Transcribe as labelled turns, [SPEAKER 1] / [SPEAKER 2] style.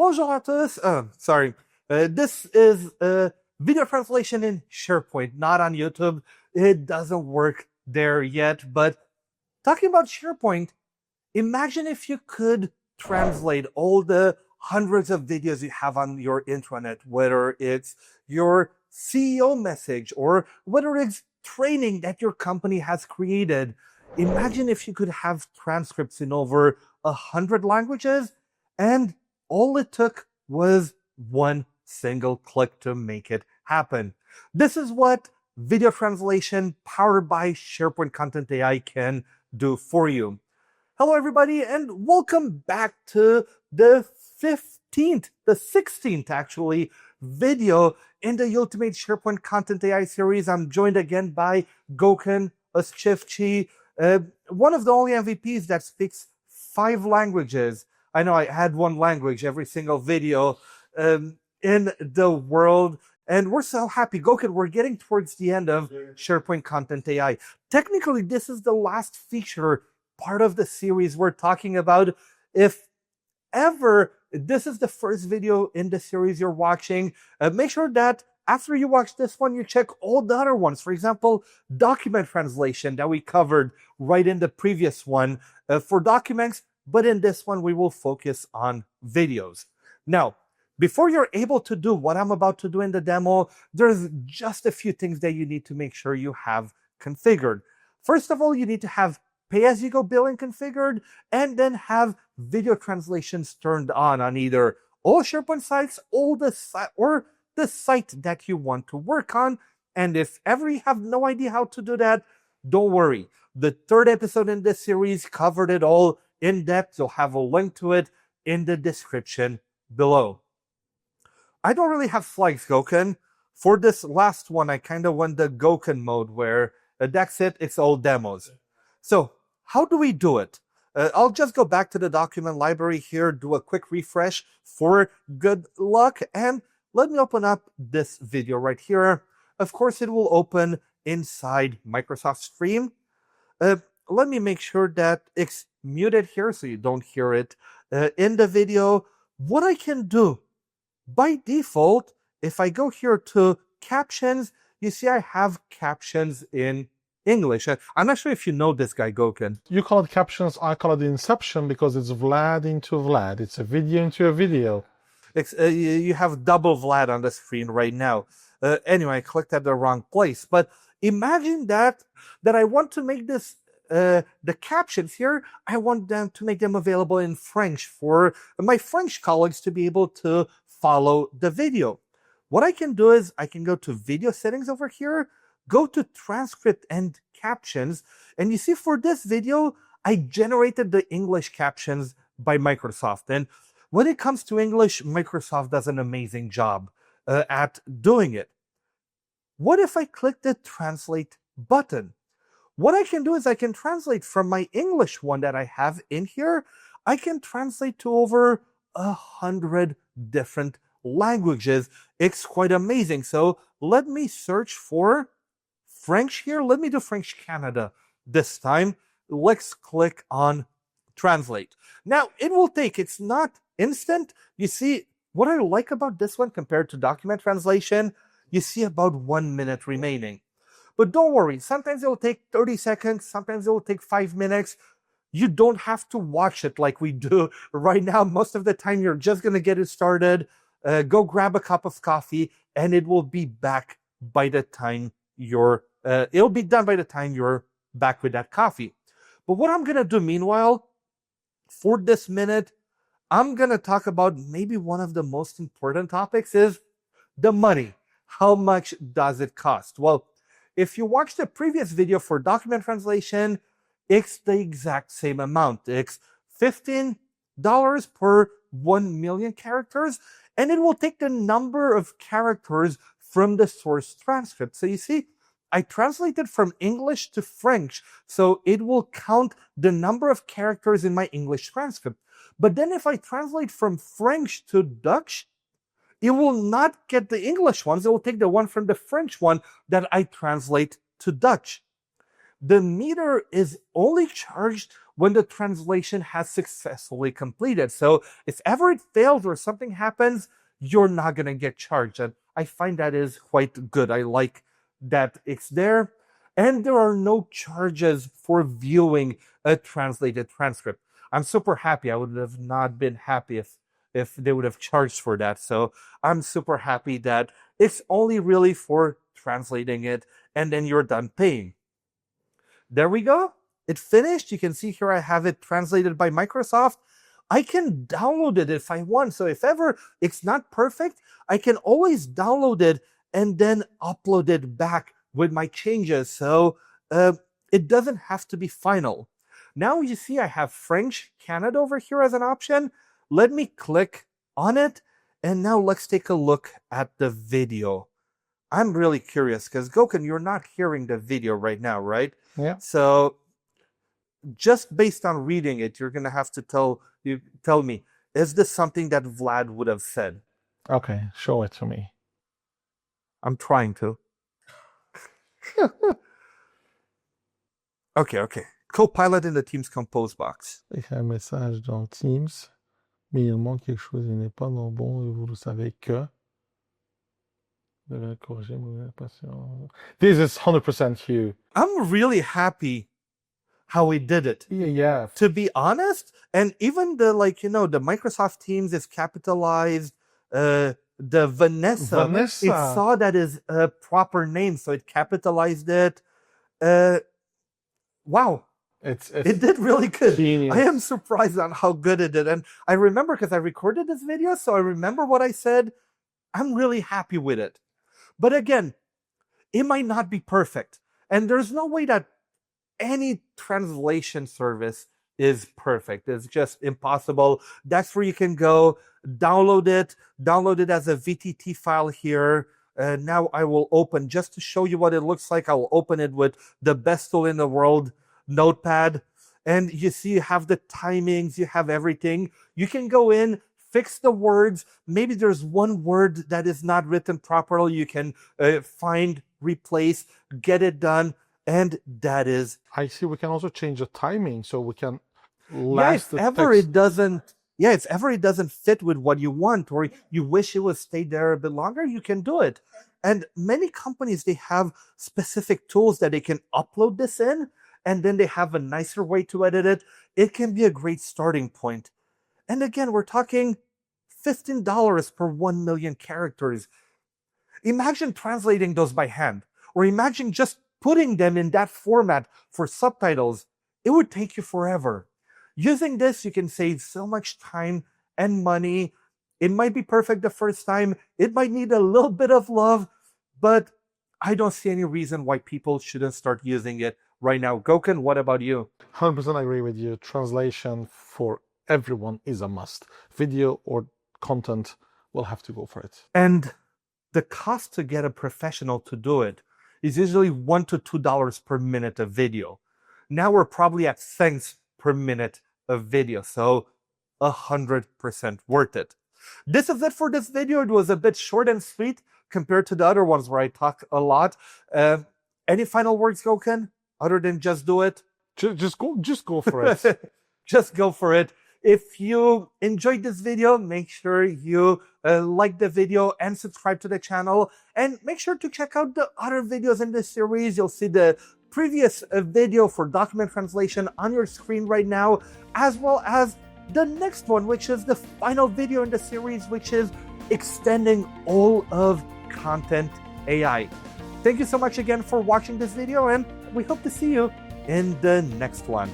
[SPEAKER 1] Bonjour à tous. This is video translation in SharePoint, not on YouTube. It doesn't work there yet, but talking about SharePoint, imagine if you could translate all the hundreds of videos you have on your intranet, whether it's your CEO message or whether it's training that your company has created. Imagine if you could have transcripts in over 100 languages, and all it took was one single click to make it happen. This is what video translation powered by SharePoint Content AI can do for you. Hello, everybody, and welcome back to the 16th actually, video in the Ultimate SharePoint Content AI series. I'm joined again by Gökhan Özçiftçi, one of the only MVPs that speaks 5 languages. I know I had one language every single video in the world, and we're so happy. Gökhan, we're getting towards the end of SharePoint Content AI. Technically, this is the last feature part of the series we're talking about. If ever this is the first video in the series you're watching, make sure that after you watch this one, you check all the other ones. For example, document translation that we covered right in the previous one for documents, but in this one, we will focus on videos. Now, before you're able to do what I'm about to do in the demo, there's just a few things that you need to make sure you have configured. First of all, you need to have pay-as-you-go billing configured, and then have video translations turned on either all SharePoint sites or the site that you want to work on. And if ever you have no idea how to do that, don't worry. The 3rd episode in this series covered it all in depth. You'll have a link to it in the description below. I don't really have flags, Gökhan. For this last one, I kind of went the Gökhan mode where that's it, it's all demos. So how do we do it? I'll just go back to the document library here, do a quick refresh for good luck, and let me open up this video right here. Of course, it will open inside Microsoft Stream. Let me make sure that it's muted here so you don't hear it in the video. What I can do by default, if I go here to captions, you see I have captions in English. I'm not sure if you know this guy, Gökhan.
[SPEAKER 2] You call it captions, I call it Inception, because it's Vlad into Vlad. It's a video into a video.
[SPEAKER 1] You have double Vlad on the screen right now. Anyway, I clicked at the wrong place. But imagine that I want to make this, the captions here, I want them to make them available in French for my French colleagues to be able to follow the video. What I can do is I can go to video settings over here, go to transcript and captions, and you see for this video, I generated the English captions by Microsoft. And when it comes to English, Microsoft does an amazing job at doing it. What if I click the translate button? What I can do is I can translate from my English one that I have in here. I can translate to over 100 different languages. It's quite amazing. So let me search for French here. Let me do French Canada this time. Let's click on translate. Now it will take, it's not instant. You see, what I like about this one compared to document translation, you see about 1 minute remaining. But don't worry, sometimes it will take 30 seconds, sometimes it will take 5 minutes. You don't have to watch it like we do right now. Most of the time, you're just going to get it started, go grab a cup of coffee, and it will be back by the time it'll be done by the time you're back with that coffee. But what I'm going to do meanwhile, for this minute, I'm going to talk about maybe one of the most important topics is the money. How much does it cost? Well, if you watch the previous video for document translation, it's the exact same amount. It's $15 per 1 million characters, and it will take the number of characters from the source transcript. So you see, I translated from English to French, so it will count the number of characters in my English transcript. But then if I translate from French to Dutch, it will not get the English ones. It will take the one from the French one that I translate to Dutch. the meter is only charged when the translation has successfully completed. So if ever it fails or something happens, you're not going to get charged. And I find that is quite good. I like that it's there. And there are no charges for viewing a translated transcript. I'm super happy. I would have not been happy if they would have charged for that. So I'm super happy that it's only really for translating it, and then you're done paying. There we go. It finished. You can see here I have it translated by Microsoft. I can download it if I want. So if ever it's not perfect, I can always download it and then upload it back with my changes. So it doesn't have to be final. Now you see I have French Canada over here as an option. Let me click on it. And now let's take a look at the video. I'm really curious because Gokun, you're not hearing the video right now, right?
[SPEAKER 2] Yeah.
[SPEAKER 1] So just based on reading it, you're going to have to tell me, is this something that Vlad would have said?
[SPEAKER 2] Okay, show it to me.
[SPEAKER 1] I'm trying to. Okay. Copilot in the Teams Compose box.
[SPEAKER 2] Il y a un message dans Teams, mais il manque quelque chose, il n'est pas non bon, et vous le savez que. This is 100% you.
[SPEAKER 1] I'm really happy how he did it.
[SPEAKER 2] Yeah.
[SPEAKER 1] To be honest, and even the the Microsoft Teams is capitalized. The Vanessa, it saw that is a proper name, so it capitalized it. Wow. It did really good.
[SPEAKER 2] Genius.
[SPEAKER 1] I am surprised on how good it did. And I remember because I recorded this video, so I remember what I said. I'm really happy with it. But again, it might not be perfect. And there's no way that any translation service is perfect. It's just impossible. That's where you can go, download it as a VTT file here. Now I will open, just to show you what it looks like, I will open it with the best tool in the world, Notepad. And you see you have the timings, you have everything. You can go in, fix the words. Maybe there's one word that is not written properly. You can find, replace, get it done. And that is...
[SPEAKER 2] I see we can also change the timing so we can
[SPEAKER 1] if ever it doesn't fit with what you want, or you wish it would stay there a bit longer, you can do it. And many companies, they have specific tools that they can upload this in, and then they have a nicer way to edit it. It can be a great starting point. And again, we're talking $15 per 1 million characters. Imagine translating those by hand, or imagine just putting them in that format for subtitles. It would take you forever. Using this, you can save so much time and money. It might be perfect the first time. It might need a little bit of love, but I don't see any reason why people shouldn't start using it right now. Gokun, what about you?
[SPEAKER 2] 100% agree with you. Translation for everyone is a must. Video or content will have to go for it.
[SPEAKER 1] And the cost to get a professional to do it is usually $1 to $2 per minute of video. Now we're probably at cents per minute of video, so 100% worth it. This is it for this video. It was a bit short and sweet compared to the other ones where I talk a lot. Any final words, Gokun, other than just do it?
[SPEAKER 2] Just go for it.
[SPEAKER 1] Just go for it. If you enjoyed this video, make sure you like the video and subscribe to the channel. And make sure to check out the other videos in this series. You'll see the previous video for document translation on your screen right now, as well as the next one, which is the final video in the series, which is extending all of content AI. Thank you so much again for watching this video, and we hope to see you in the next one.